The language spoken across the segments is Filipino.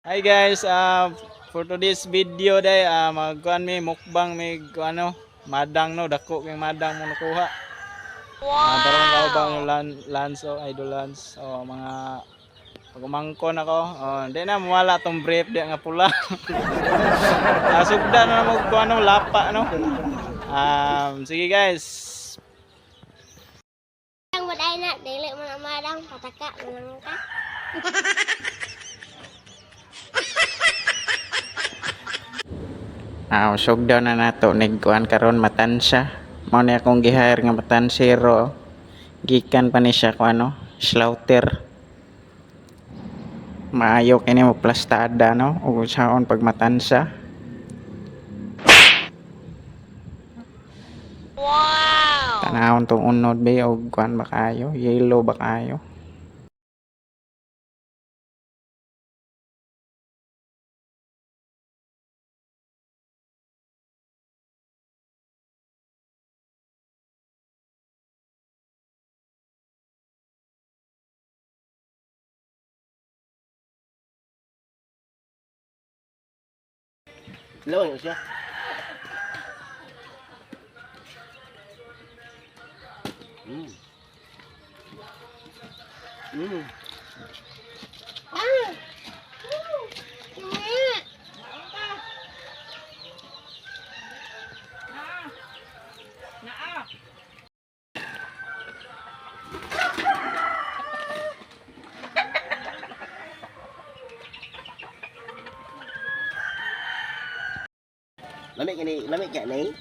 Hi guys, for today's video day, magkuan mi mukbang mi ano, madang no, dako kay madang mo nakuha. Karon kaubang yung Lance o Idol Lance o mga pagumangkon ako. Di na mawala tong brief di nga pula. Sugdan na mo kuan no, lapa no. Sige guys. Ang waday na, dili mo na madang pataka lang ka. Usog daw na nato nigkuan karon matansya. Mao ni akong gi-hire nga matansero. Gikan pa ni siya ko ano, slaughter. Maayo kini mo plastada no ug saon pag matansya. Wow! Tanawon tong unod be og kuan ba kayo, yellow ba kayo. Lawan siya. Mm. Mm. Lamig kini, lamig ka ni.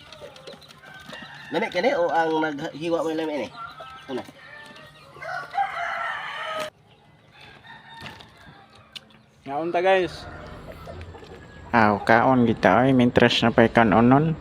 Lamig ka ni o ang naghiwa mo yung lamig ni? Ano? Naunta guys. Kaon kita ay mintras na pay kanonon.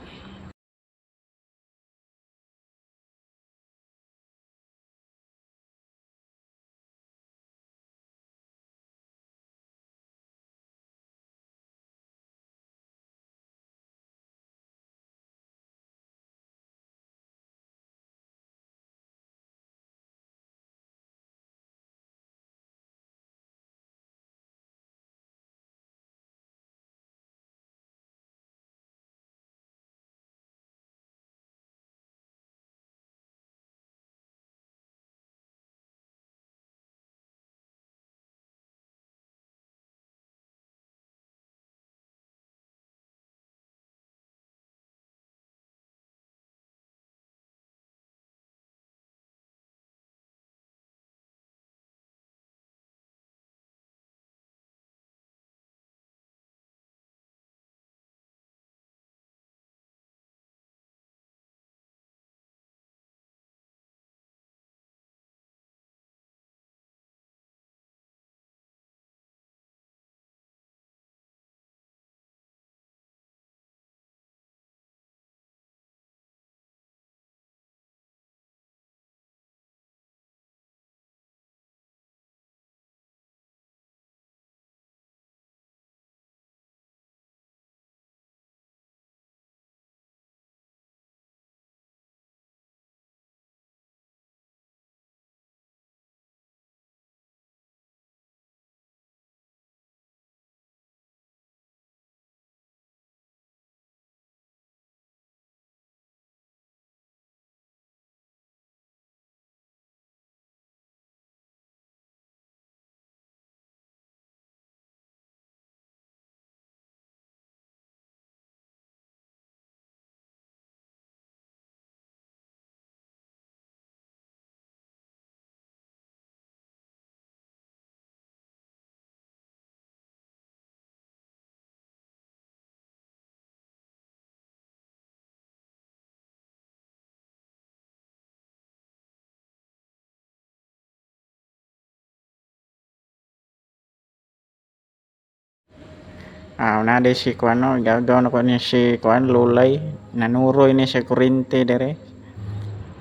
Na si kuan no, gagawon ako ni si kuan lulay, nanuroy ni sa kurente dire.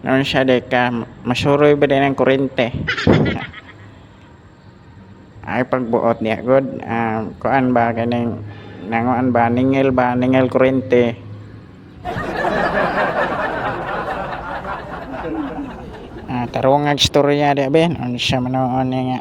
Noon siya ka masuroy ba din ang kurente? Ay pagbuot niya god, kuan ba kaning nanguan ba ningel kurente. Tarong ang istorya di ben, ano siya manoon nga